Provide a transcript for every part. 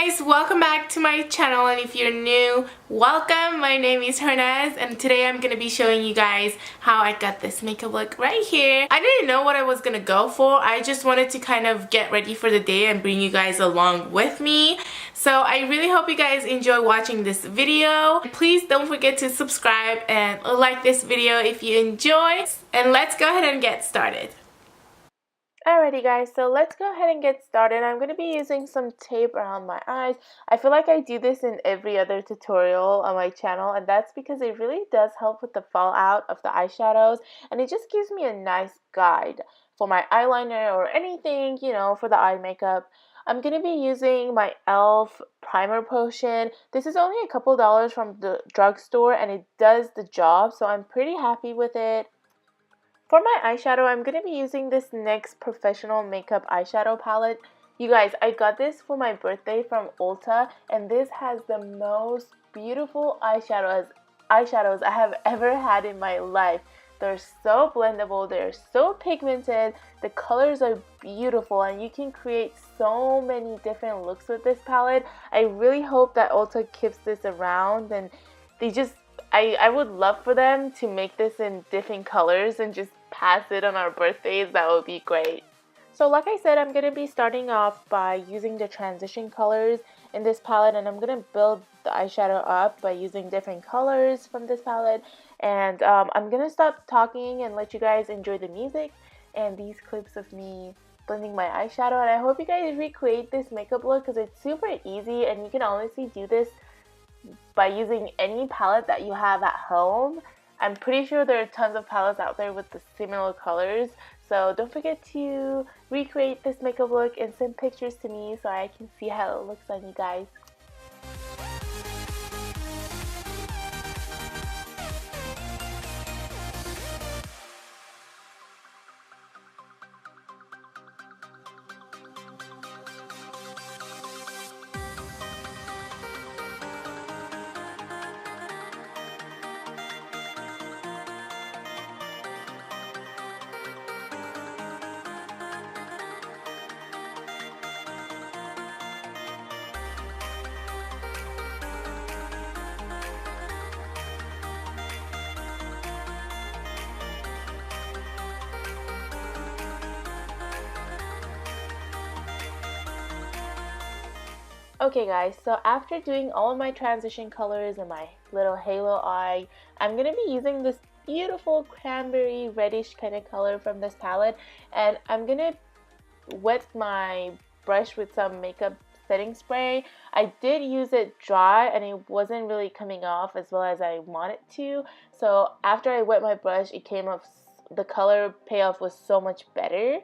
guys, welcome back to my channel, and if you're new, welcome. My name is Hernaz, and today I'm gonna be showing you guys how I got this makeup look right here. I didn't know what I was gonna go for. I just wanted to kind of get ready for the day and bring you guys along with me. So I really hope you guys enjoy watching this video. Please don't forget to subscribe and like this video if you enjoy, and let's go ahead and get started. Alrighty guys, so let's go ahead and get started. I'm going to be using some tape around my eyes. I feel like I do this in every other tutorial on my channel, and that's because it really does help with the fallout of the eyeshadows, and it just gives me a nice guide for my eyeliner or anything, you know, for the eye makeup. I'm going to be using my e.l.f. primer potion. This is only a couple dollars from the drugstore, and it does the job, so I'm pretty happy with it. For my eyeshadow, I'm going to be using this NYX Professional Makeup Eyeshadow Palette. You guys, I got this for my birthday from Ulta, and this has the most beautiful eyeshadows I have ever had in my life. They're so blendable, they're so pigmented, the colors are beautiful, and you can create so many different looks with this palette. I really hope that Ulta keeps this around, and I would love for them to make this in different colors and just pass it on our birthdays. That would be great. So like I said, I'm going to be starting off by using the transition colors in this palette, and I'm going to build the eyeshadow up by using different colors from this palette. And I'm going to stop talking and let you guys enjoy the music and these clips of me blending my eyeshadow. And I hope you guys recreate this makeup look because it's super easy, and you can honestly do this by using any palette that you have at home. I'm pretty sure there are tons of palettes out there with the similar colors, so don't forget to recreate this makeup look and send pictures to me so I can see how it looks on you guys. Okay guys, so after doing all of my transition colors and my little halo eye, I'm going to be using this beautiful cranberry reddish kind of color from this palette, and I'm going to wet my brush with some makeup setting spray. I did use it dry and it wasn't really coming off as well as I wanted to, so after I wet my brush, it came off, the color payoff was so much better.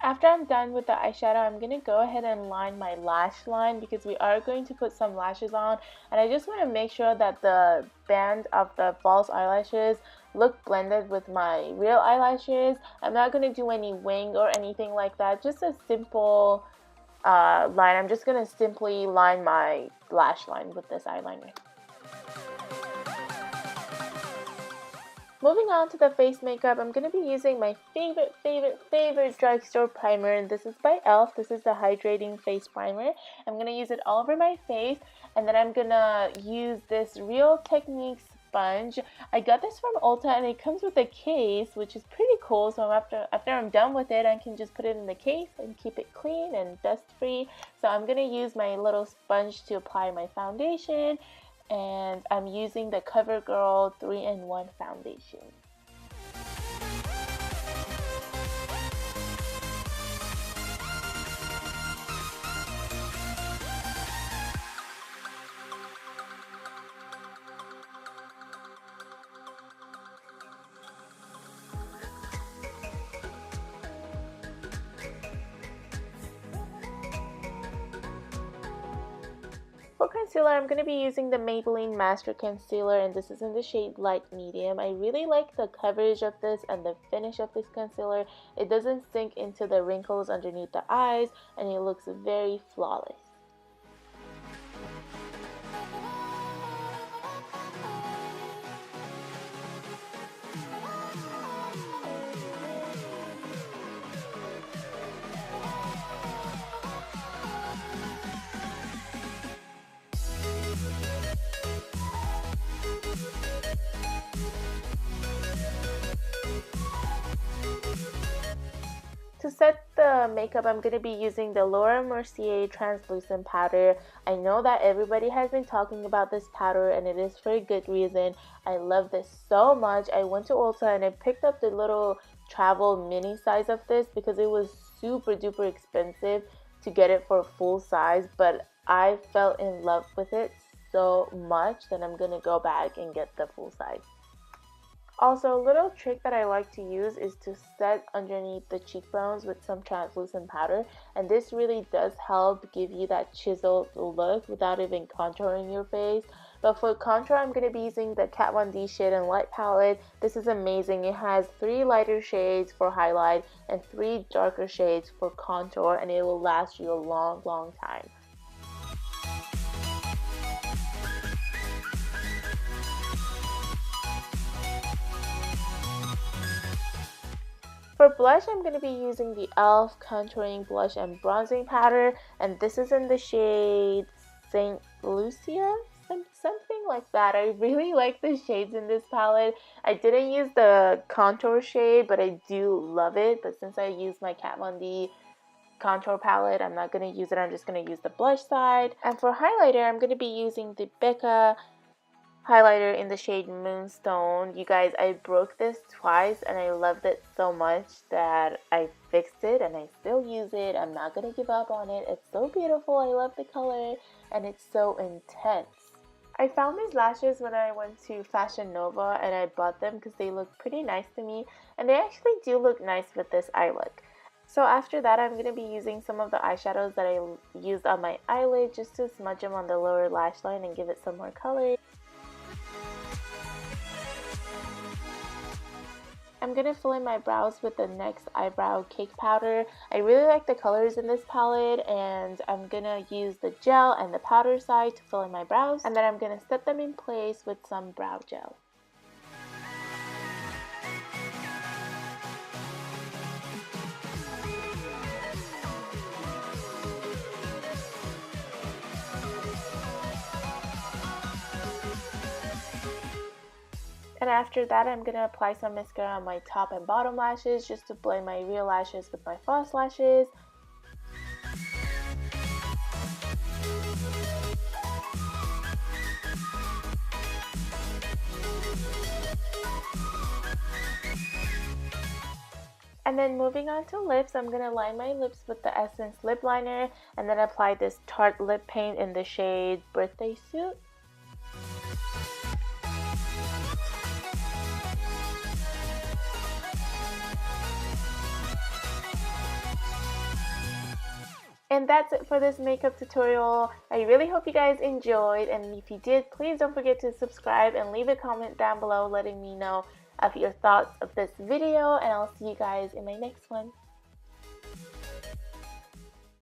After I'm done with the eyeshadow, I'm going to go ahead and line my lash line because we are going to put some lashes on, and I just want to make sure that the band of the false eyelashes look blended with my real eyelashes. I'm not going to do any wing or anything like that, just a simple line. I'm just going to simply line my lash line with this eyeliner. Moving on to the face makeup, I'm going to be using my favorite drugstore primer, and this is by e.l.f. This is the Hydrating Face Primer. I'm going to use it all over my face, and then I'm going to use this Real Techniques sponge. I got this from Ulta, and it comes with a case, which is pretty cool, so after I'm done with it, I can just put it in the case and keep it clean and dust free. So I'm going to use my little sponge to apply my foundation, and I'm using the CoverGirl 3-in-1 foundation. For concealer, I'm going to be using the Maybelline Master Concealer, and this is in the shade Light Medium. I really like the coverage of this and the finish of this concealer. It doesn't sink into the wrinkles underneath the eyes, and it looks very flawless. To set the makeup, I'm going to be using the Laura Mercier translucent powder. I know that everybody has been talking about this powder, and it is for a good reason. I love this so much. I went to Ulta and I picked up the little travel mini size of this because it was super duper expensive to get it for full size, but I fell in love with it so much that I'm going to go back and get the full size. Also, a little trick that I like to use is to set underneath the cheekbones with some translucent powder, and this really does help give you that chiseled look without even contouring your face. But for contour, I'm going to be using the Kat Von D Shade and Light palette. This is amazing. It has 3 lighter shades for highlight and 3 darker shades for contour, and it will last you a long time. For blush, I'm going to be using the e.l.f. Contouring Blush and Bronzing Powder, and this is in the shade St. Lucia? Something like that. I really like the shades in this palette. I didn't use the contour shade, but I do love it. But since I used my Kat Von D contour palette, I'm not going to use it. I'm just going to use the blush side. And for highlighter, I'm going to be using the Becca Highlighter in the shade Moonstone. You guys, I broke this twice and I loved it so much that I fixed it and I still use it. I'm not gonna give up on it. It's so beautiful. I love the color and it's so intense. I found these lashes when I went to Fashion Nova and I bought them because they look pretty nice to me, and they actually do look nice with this eye look. So after that, I'm going to be using some of the eyeshadows that I used on my eyelid just to smudge them on the lower lash line and give it some more color. I'm going to fill in my brows with the NYX Eyebrow Cake Powder. I really like the colors in this palette, and I'm going to use the gel and the powder side to fill in my brows, and then I'm going to set them in place with some brow gel. And after that, I'm going to apply some mascara on my top and bottom lashes just to blend my real lashes with my false lashes. And then moving on to lips, I'm going to line my lips with the Essence Lip Liner and then apply this Tarte lip paint in the shade Birthday Suit. And that's it for this makeup tutorial. I really hope you guys enjoyed, and if you did, please don't forget to subscribe and leave a comment down below letting me know of your thoughts of this video, and I'll see you guys in my next one.